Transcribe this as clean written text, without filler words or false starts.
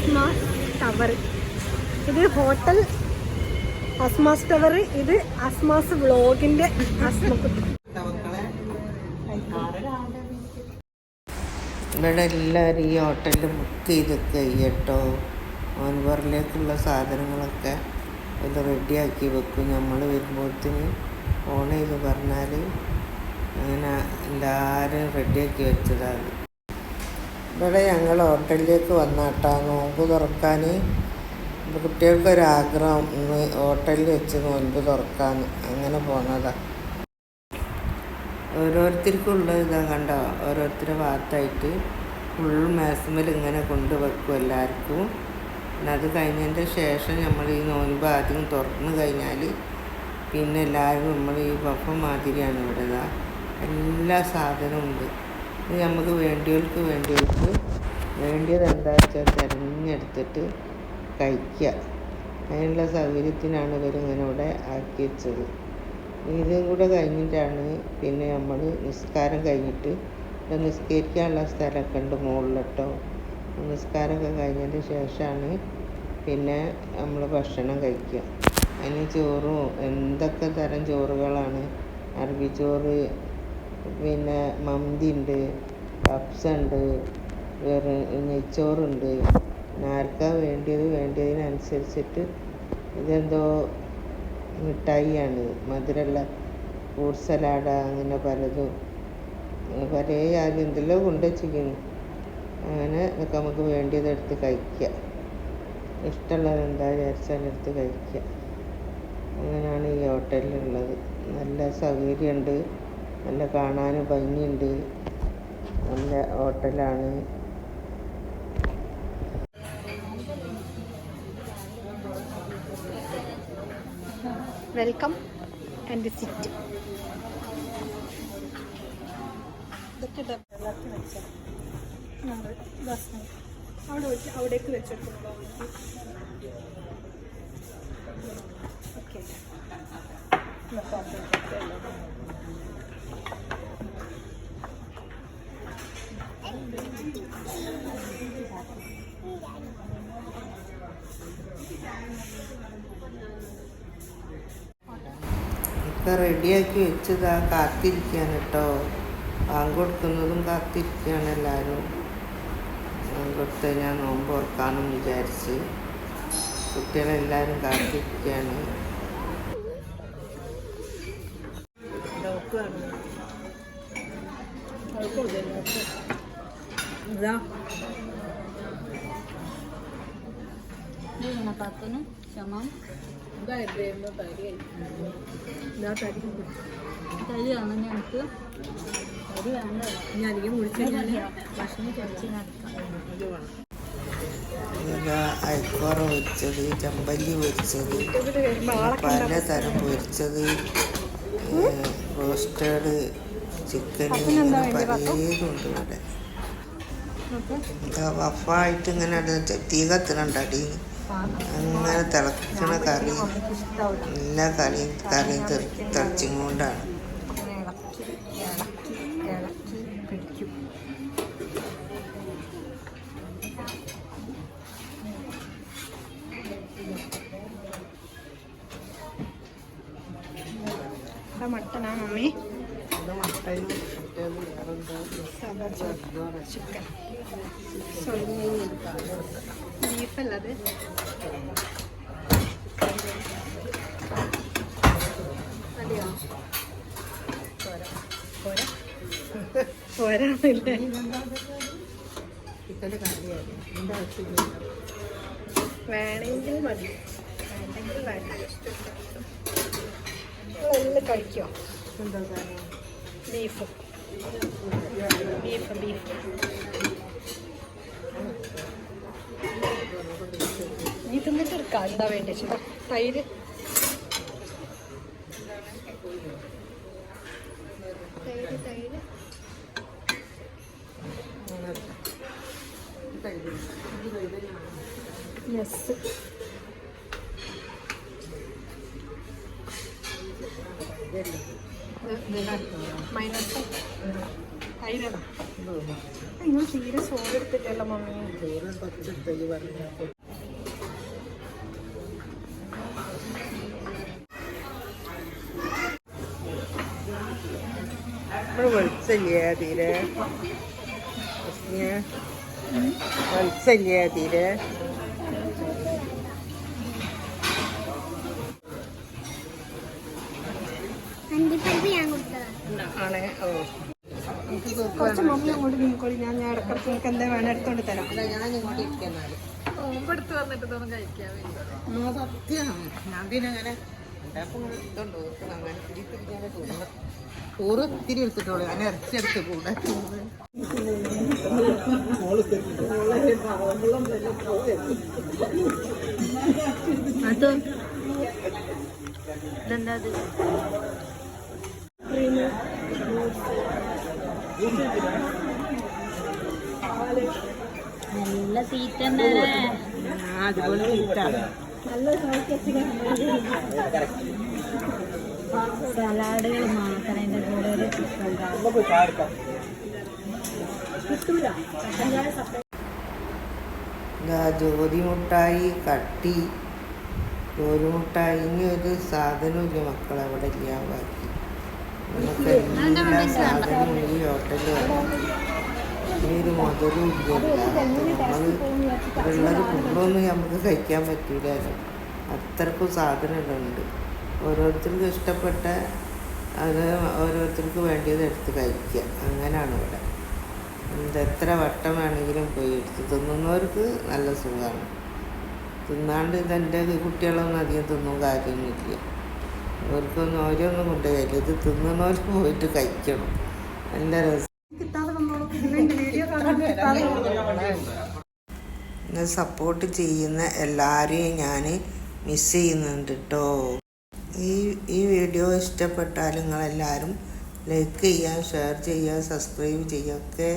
Asma's tower. ഇത് hotel Asma's tower. ഇത് അസ്മാസ് വ്ളോഗിന്റെ ഇവിടെ എല്ലാവരും ഈ ഹോട്ടലിൽ ബുക്ക് ചെയ്തൊക്കെ കേട്ടോ. ഓൻവറിലേക്കുള്ള സാധനങ്ങളൊക്കെ ഇത് റെഡിയാക്കി വെക്കും. നമ്മൾ വരുമ്പോഴത്തേന് ഫോൺ ചെയ്ത് പറഞ്ഞാൽ അങ്ങനെ എല്ലാവരും റെഡിയാക്കി വെച്ചതാണ്. ഇവിടെ ഞങ്ങൾ ഹോട്ടലിലേക്ക് വന്നാട്ടാ നോമ്പ് തുറക്കാൻ. കുട്ടികൾക്കൊരാഗ്രഹം ഹോട്ടലിൽ വെച്ച് നോമ്പ് തുറക്കാമെന്ന്. അങ്ങനെ പോന്നതാണ്. ഓരോരുത്തർക്കുള്ള ഇതാ കണ്ടോ, ഓരോരുത്തരുടെ ഭാഗത്തായിട്ട് ഫുൾ മേസമ്മൽ ഇങ്ങനെ കൊണ്ടുവെക്കും എല്ലാവർക്കും. പിന്നെ അത് കഴിഞ്ഞതിൻ്റെ ശേഷം നമ്മൾ ഈ നോൻപ് ആദ്യം തുറന്ന് കഴിഞ്ഞാൽ പിന്നെ എല്ലാവരും നമ്മൾ ഈ ബഫ മാതിരിയാണ് ഇവിടെ. ഇതാ എല്ലാ സാധനവും ഉണ്ട്. ഇത് നമുക്ക് വേണ്ടിയവർക്ക് വേണ്ടിയത് എന്താ വെച്ചാൽ തിരഞ്ഞെടുത്തിട്ട് കഴിക്കുക. അതിനുള്ള സൗകര്യത്തിനാണ് ഇവരിങ്ങനെ ഇവിടെ ആക്കി വെച്ചത്. ഇതും കൂടെ കഴിഞ്ഞിട്ടാണ് പിന്നെ നമ്മൾ നിസ്കാരം കഴിഞ്ഞിട്ട് നിസ്കരിക്കാനുള്ള സ്ഥലമൊക്കെ ഉണ്ട് മുകളിലിട്ടോ. നിസ്കാരമൊക്കെ കഴിഞ്ഞതിന് ശേഷമാണ് പിന്നെ നമ്മൾ ഭക്ഷണം കഴിക്കുക. അതിന് ചോറും എന്തൊക്കെ തരം ചോറുകളാണ്. അറബി ചോറ്, പിന്നെ മന്തി ഉണ്ട്, കപ്സ ഉണ്ട്, നെയ്ച്ചോറുണ്ട്. ആർക്കാ വേണ്ടിയതിനനുസരിച്ചിട്ട് ഇതെന്തോ മിഠായിയാണ്, മധുരമുള്ള ഫ്രൂട്ട് സലാഡ്, അങ്ങനെ പലതും പല ആദ്യം എന്തെല്ലാം കൊണ്ടുവച്ചിരിക്കുന്നു. അങ്ങനെ ഇതൊക്കെ നമുക്ക് വേണ്ടിയതെടുത്ത് കഴിക്കുക. ഇഷ്ടമുള്ളത് എന്താ വിചാരിച്ചാൽ എടുത്ത് കഴിക്കുക. അങ്ങനെയാണ് ഈ ഹോട്ടലിലുള്ളത്. നല്ല സൗകര്യമുണ്ട്, നല്ല കാണാൻ ഭംഗിയുണ്ട്, നല്ല ഹോട്ടലാണ്. Welcome and sit. അവിടേക്ക് വെച്ചെടുക്കുന്നു. ഓക്കെ, ഒക്കെ റെഡിയാക്കി വെച്ചതാ കാത്തിരിക്കുകയാണ് കേട്ടോ. ബാങ്ക് കൊടുക്കുന്നതും കാത്തിരിക്കുകയാണ് എല്ലാവരും. ബാങ്ക് കൊടുത്ത് കഴിഞ്ഞാൽ നോമ്പ് തുറക്കാമെന്ന് വിചാരിച്ച് കുട്ടികളെല്ലാവരും കാത്തിരിക്കുകയാണ്. തരിയാണ് ഞങ്ങൾക്ക്. തരി വേണ്ട, ഞാൻ അധികം കുടിച്ചാൽ അയക്കോറ പൊരിച്ചത്, ചമ്പല്ലി പൊരിച്ചത്, പലതരം പൊരിച്ചത്, റോസ്റ്റഡ് ചിക്കൻ, പലതുണ്ട് ഇവിടെ. വഫായിട്ട് ഇങ്ങനെ തീ കത്തിനുണ്ട് അടിയിൽ. അങ്ങനെ തിളക്കണ കറി, എല്ലാ കറിയും തിളച്ചും കൊണ്ടാണ്. മട്ടനാ മമ്മി? ചിക്കൻ ബീഫല്ലത്. അതെയോ? പോരാന്നില്ലേ? വേണമെങ്കിൽ മതി, വേണമെങ്കിൽ വേണ്ട. എല്ലാം കഴിക്കുമോ? ബീഫ് നീ തിന്നിട്ട് എടുക്കാം. എന്താ വേണ്ട ചേട്ടാ? തൈര് യെസ്. മൈനസ് തൈരാണ്. നിങ്ങൾ തീരെ ചോറ് എടുത്തിട്ടല്ല മമ്മി. ചോറ് കുറച്ചെടുത്തേക്ക് പറഞ്ഞു. നമ്മൾ വെളിച്ചല്ലേ തീരെ, വെളിച്ചല്ലേ തീരെ. ആണേ ഓ കുറച്ച് മമ്മി അങ്ങോട്ട് നീക്കോളി. ഞാൻ ഇടക്കിടക്ക് നിങ്ങൾക്ക് എന്താ വേണം എടുത്തോണ്ട് തരാം. ഞാൻ ഇങ്ങോട്ട് ഇരിക്കുന്നാല് എടുത്ത് വന്നിട്ട് ഇതൊന്നും കഴിക്കാൻ സത്യമാണ്. ഞാൻ പിന്നെ അങ്ങനെ എടുത്തോണ്ട് അങ്ങനെ തിരിച്ചിരിക്കാനെ തോന്നുന്നു. ചോറ് ഒത്തിരി എടുത്തിട്ടോളൂ. ഞാൻ ഇറച്ചെടുത്ത് കൂടെ അതോ ഇതെന്താ നല്ല തീറ്റ അതുപോലെ തീറ്റാണ്. സലാഡുകൾ മാത്രം എൻ്റെ കൂടെ ഒരു ജ്യോതി മുട്ടായി, കട്ടി, കോലുമുട്ടായി, ഇനി ഒരു സാധനമില്ല മക്കൾ അവിടെ ഇല്ല. ബാക്കി നമുക്ക് എല്ലാ സാധനവും ഈ ഹോട്ടലിൽ വന്നു. ഈ ഒരു മുതലും ഇല്ല. നമ്മൾ ഉള്ളത് ഫുള്ളൊന്നും നമുക്ക് കഴിക്കാൻ പറ്റൂലല്ലോ. അത്രക്കും സാധനങ്ങളുണ്ട്. ഓരോരുത്തർക്കും ഇഷ്ടപ്പെട്ട അത് ഓരോരുത്തർക്ക് വേണ്ടിയത് എടുത്ത് കഴിക്കുക. അങ്ങനെയാണ് ഇവിടെ. എത്ര വട്ടം വേണമെങ്കിലും പോയി എടുത്ത് തിന്നുന്നവർക്ക് നല്ല സുഖമാണ്. തിന്നാണ്ട് ഇതെൻ്റെ കുട്ടികളൊന്നും അധികം തിന്നും കാര്യമൊന്നുമില്ല. അവർക്കൊന്നും ഓരോന്നും കൊണ്ടുപോയില്ല. ഇത് തിന്നുന്നവർക്ക് പോയിട്ട് കഴിക്കണം. നല്ല രസം. സപ്പോർട്ട് ചെയ്യുന്ന എല്ലാവരെയും ഞാൻ മിസ് ചെയ്യുന്നുണ്ട് കേട്ടോ. ഈ വീഡിയോ ഇഷ്ടപ്പെട്ടാൽ നിങ്ങളെല്ലാവരും ലൈക്ക് ചെയ്യുക, ഷെയർ ചെയ്യുക, സബ്സ്ക്രൈബ് ചെയ്യുക. ഓക്കെ.